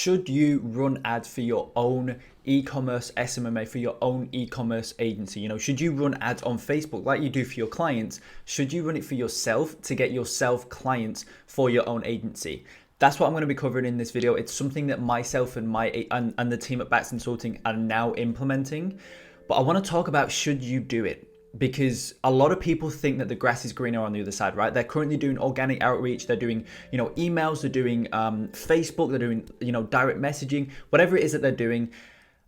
Should you run ads for your own e-commerce SMMA, for your own e-commerce agency? You know, should you run ads on Facebook like you do for your clients? Should you run it for yourself to get yourself clients for your own agency? That's what I'm going to be covering in this video. It's something that myself and and the team at Bats Consulting are now implementing. But I want to talk about, should you do it? Because a lot of people think that the grass is greener on the other side, right? They're currently doing organic outreach. They're doing, emails. They're doing Facebook. They're doing, direct messaging, whatever it is that they're doing.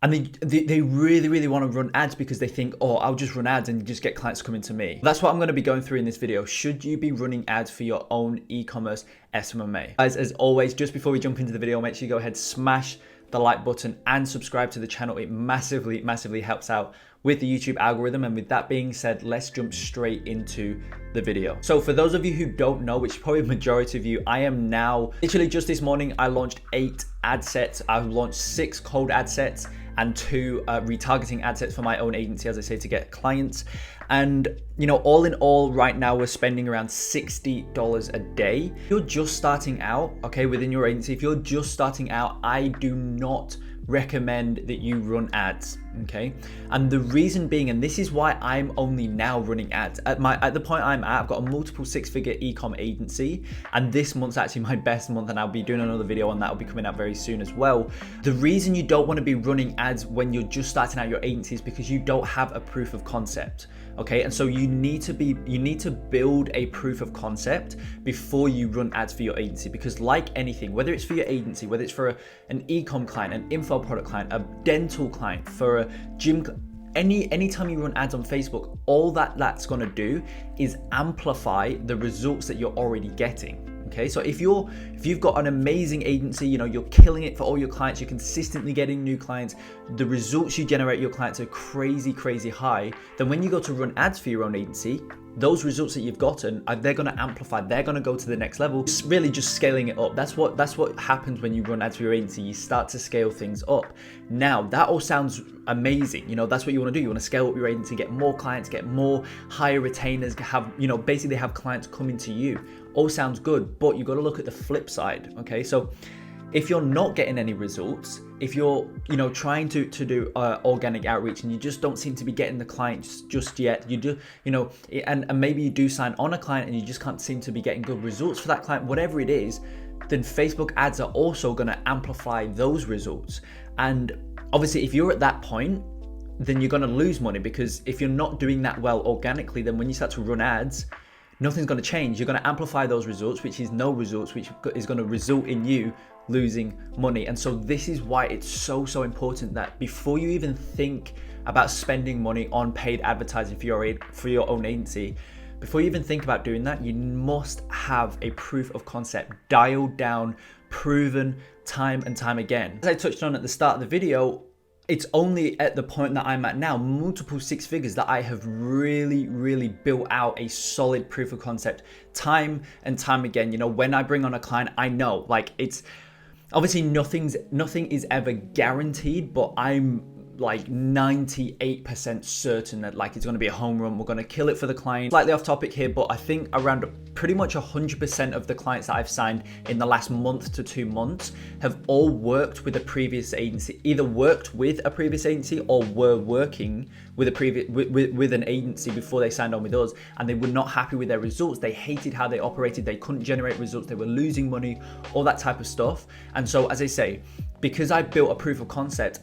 And they really, really want to run ads because they think, oh, I'll just run ads and just get clients coming to me. That's what I'm going to be going through in this video. Should you be running ads for your own e-commerce SMMA? As always, just before we jump into the video, make sure you go ahead, smash the like button and subscribe to the channel. It massively, massively helps out with the YouTube algorithm. And with that being said, let's jump straight into the video. So for those of you who don't know, which is probably the majority of you, I am now, literally just this morning, I launched 8 ad sets. I've launched 6 cold ad sets and 2 retargeting ad sets for my own agency, as I say, to get clients. And all in all, right now we're spending around $60 a day. If you're just starting out, okay, within your agency, if you're just starting out, I do not recommend that you run ads, okay? And the reason being, and this is why I'm only now running ads at the point I'm at, I've got a multiple 6-figure e-com agency, and this month's actually my best month, and I'll be doing another video on that. Will be coming out very soon as well. The reason you don't want to be running ads when you're just starting out your agency is because you don't have a proof of concept. Okay, and so you need to build a proof of concept before you run ads for your agency, because like anything, whether it's for your agency, whether it's for an e-com client, an info product client, a dental client, for a gym, anytime you run ads on Facebook, all that's going to do is amplify the results that you're already getting. Okay, so if you've got an amazing agency, you're killing it for all your clients, you're consistently getting new clients, the results you generate your clients are crazy high, then when you go to run ads for your own agency, those results that you've gotten, they're going to amplify, they're going to go to the next level. It's really just scaling it up. That's what happens when you run ads for your agency. You start to scale things up. Now, that all sounds amazing. That's what you want to do. You want to scale up your agency, get more clients, get more higher retainers, basically have clients coming to you. All sounds good, but you've got to look at the flip side, okay? So if you're not getting any results, if you're trying to do organic outreach and you just don't seem to be getting the clients just yet, you do and maybe you do sign on a client and you just can't seem to be getting good results for that client, whatever it is, then Facebook ads are also going to amplify those results. And obviously if you're at that point, then you're going to lose money, because if you're not doing that well organically, then when you start to run ads, nothing's going to change. You're going to amplify those results, which is no results, which is going to result in you losing money. And so this is why it's so important that before you even think about spending money on paid advertising for your own agency, before you even think about doing that, you must have a proof of concept dialed down, proven time and time again. As I touched on at the start of the video, it's only at the point that I'm at now, multiple 6 figures, that I have really built out a solid proof of concept time and time again. When I bring on a client, I know, it's obviously nothing is ever guaranteed, but I'm like 98% certain that it's going to be a home run. We're going to kill it for the client. Slightly off topic here, but I think around pretty much 100% of the clients that I've signed in the last month to 2 months have all worked with a previous agency, either worked with a previous agency or were working with with an agency before they signed on with us, and they were not happy with their results. They hated how they operated. They couldn't generate results. They were losing money, all that type of stuff. And so, as I say, because I built a proof of concept,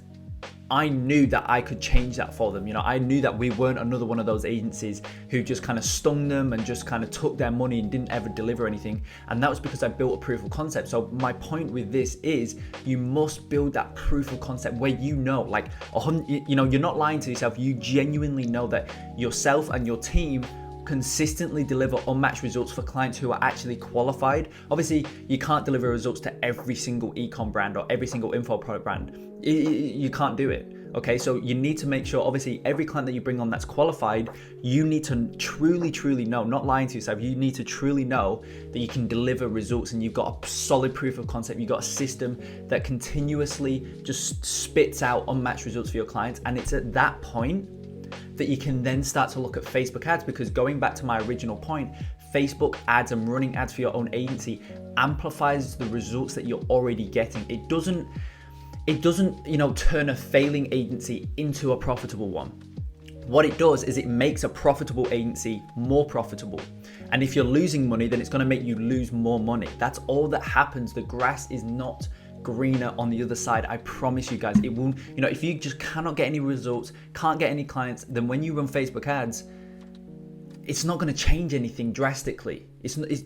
I knew that I could change that for them. I knew that we weren't another one of those agencies who just kind of stung them and just kind of took their money and didn't ever deliver anything. And that was because I built a proof of concept. So my point with this is, you must build that proof of concept where you're not lying to yourself. You genuinely know that yourself and your team consistently deliver unmatched results for clients who are actually qualified. Obviously, you can't deliver results to every single e-com brand or every single info product brand. You can't do it. Okay, so you need to make sure, obviously, every client that you bring on that's qualified, you need to truly know, not lying to yourself, you need to truly know that you can deliver results and you've got a solid proof of concept. You've got a system that continuously just spits out unmatched results for your clients. And it's at that point that you can then start to look at Facebook ads, because going back to my original point, Facebook ads and running ads for your own agency amplifies the results that you're already getting. It doesn't, turn a failing agency into a profitable one. What it does is it makes a profitable agency more profitable. And if you're losing money, then it's going to make you lose more money. That's all that happens. The grass is not greener on the other side. I promise you guys, it won't. If you just cannot get any results, can't get any clients, then when you run Facebook ads, it's not going to change anything drastically.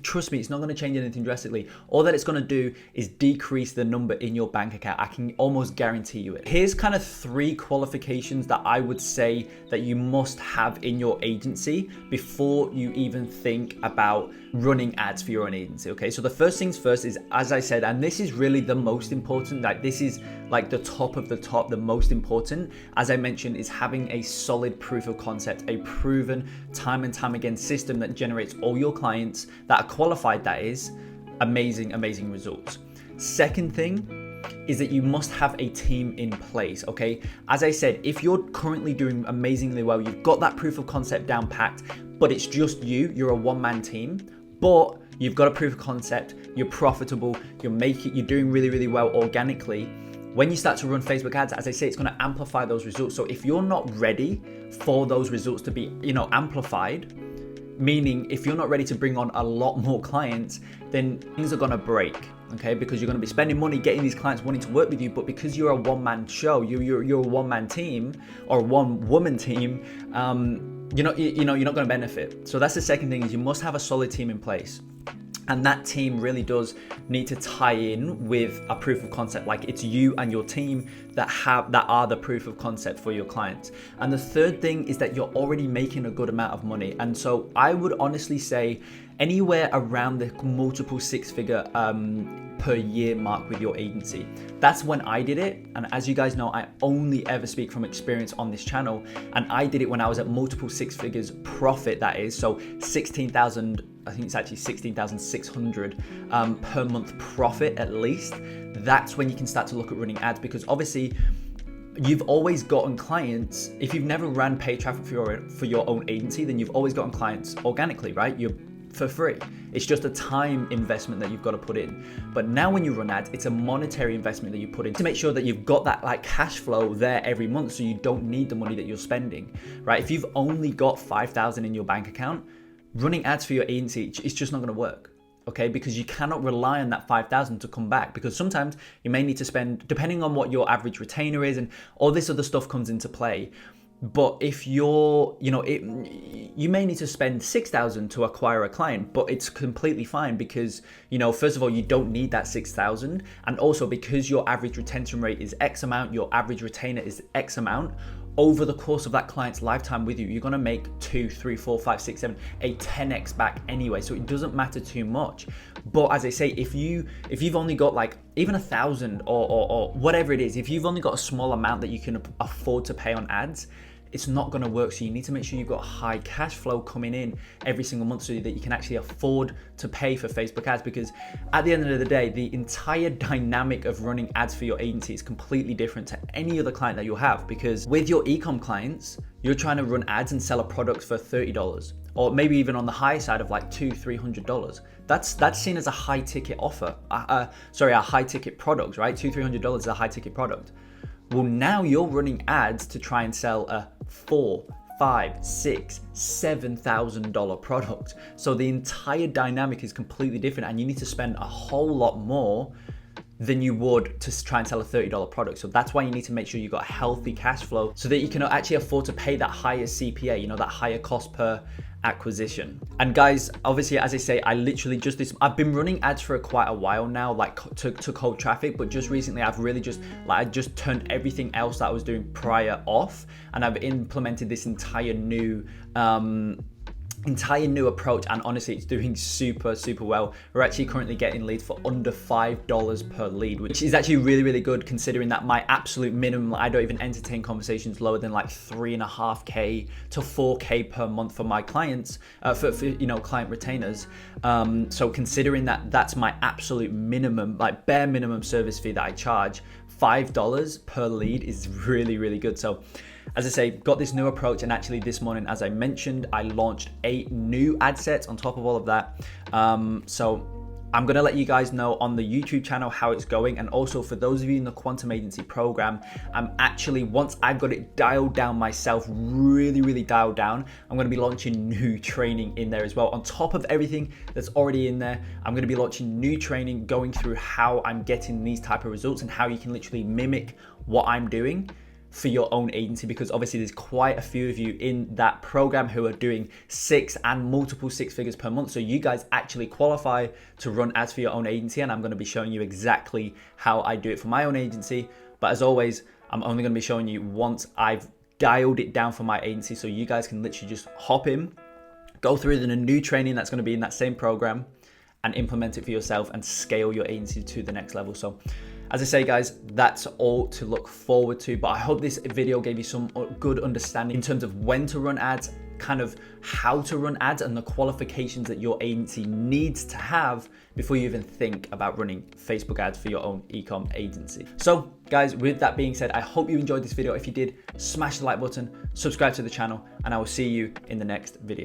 Trust me, it's not going to change anything drastically. All that it's going to do is decrease the number in your bank account. I can almost guarantee you it. Here's kind of 3 qualifications that I would say that you must have in your agency before you even think about running ads for your own agency. Okay, so the first things first is, as I said, and this is really the most important, like this is like the top of the top, the most important, as I mentioned, is having a solid proof of concept, a proven time and time again system that generates all your clients that are qualified, that is amazing results. Second thing is that you must have a team in place. Okay, as I said, if you're currently doing amazingly well, you've got that proof of concept down packed, but it's just you're a one-man team, but you've got a proof of concept, you're profitable, you're doing really well organically. When you start to run Facebook ads, as I say, it's going to amplify those results. So if you're not ready for those results to be, amplified, meaning if you're not ready to bring on a lot more clients, then things are going to break. Okay, because you're going to be spending money getting these clients wanting to work with you, but because you're a one-man show, you're a one-man team or one-woman team, you're not going to benefit. So that's the second thing, is you must have a solid team in place. And that team really does need to tie in with a proof of concept. Like, it's you and your team that are the proof of concept for your clients. And the third thing is that you're already making a good amount of money. And so I would honestly say anywhere around the multiple 6-figure per year mark with your agency. That's when I did it. And as you guys know, I only ever speak from experience on this channel. And I did it when I was at multiple 6 figures profit, that is. So 16,000, I think it's actually 16,600 per month profit at least. That's when you can start to look at running ads, because obviously you've always gotten clients. If you've never ran paid traffic for your own agency, then you've always gotten clients organically, right? You're for free. It's just a time investment that you've got to put in. But now when you run ads, it's a monetary investment that you put in to make sure that you've got that like cash flow there every month, so you don't need the money that you're spending, right? If you've only got 5,000 in your bank account, running ads for your agency, it's just not going to work. Okay, because you cannot rely on that 5,000 to come back, because sometimes you may need to spend, depending on what your average retainer is, and all this other stuff comes into play. But if you're, you may need to spend 6,000 to acquire a client, but it's completely fine because, first of all, you don't need that 6,000. And also because your average retention rate is X amount, your average retainer is X amount. Over the course of that client's lifetime with you, you're gonna make 2, 3, 4, 5, 6, 7, a 10x back anyway. So it doesn't matter too much. But as I say, if you've only got like even 1,000 or whatever it is, if you've only got a small amount that you can afford to pay on ads, it's not going to work. So you need to make sure you've got high cash flow coming in every single month so that you can actually afford to pay for Facebook ads, because at the end of the day, the entire dynamic of running ads for your agency is completely different to any other client that you'll have. Because with your ecom clients, you're trying to run ads and sell a product for $30, or maybe even on the high side of like $200-300. That's seen as a high ticket offer. A high ticket product, right? $200-300 is a high ticket product. Well, now you're running ads to try and sell a $4,000, $5,000, $6,000, $7,000 product. So the entire dynamic is completely different, and you need to spend a whole lot more than you would to try and sell a $30 product. So that's why you need to make sure you've got a healthy cash flow so that you can actually afford to pay that higher CPA, that higher cost per acquisition. And guys, obviously, as I say, I've been running ads for quite a while now, like to cold traffic, but just recently I just turned everything else that I was doing prior off, and I've implemented this entire new approach, and honestly it's doing super well. We're actually currently getting leads for under $5 per lead, which is actually really good, considering that my absolute minimum, I don't even entertain conversations lower than like $3.5K to $4K per month for my clients, for client retainers. So considering that that's my absolute minimum, like bare minimum service fee that I charge, $5 per lead is really good. So as I say, got this new approach, and actually this morning, as I mentioned, I launched 8 new ad sets on top of all of that. So I'm gonna let you guys know on the YouTube channel how it's going, and also for those of you in the Quantum Agency program, I'm actually, once I've got it dialed down myself, really dialed down, I'm gonna be launching new training in there as well. On top of everything that's already in there, I'm gonna be launching new training going through how I'm getting these type of results and how you can literally mimic what I'm doing for your own agency, because obviously there's quite a few of you in that program who are doing 6 and multiple 6 figures per month. So you guys actually qualify to run ads for your own agency, and I'm going to be showing you exactly how I do it for my own agency. But as always, I'm only going to be showing you once I've dialed it down for my agency, so you guys can literally just hop in, go through the new training that's going to be in that same program, and implement it for yourself and scale your agency to the next level. So as I say, guys, that's all to look forward to, but I hope this video gave you some good understanding in terms of when to run ads, kind of how to run ads, and the qualifications that your agency needs to have before you even think about running Facebook ads for your own e-com agency. So guys, with that being said, I hope you enjoyed this video. If you did, smash the like button, subscribe to the channel, and I will see you in the next video.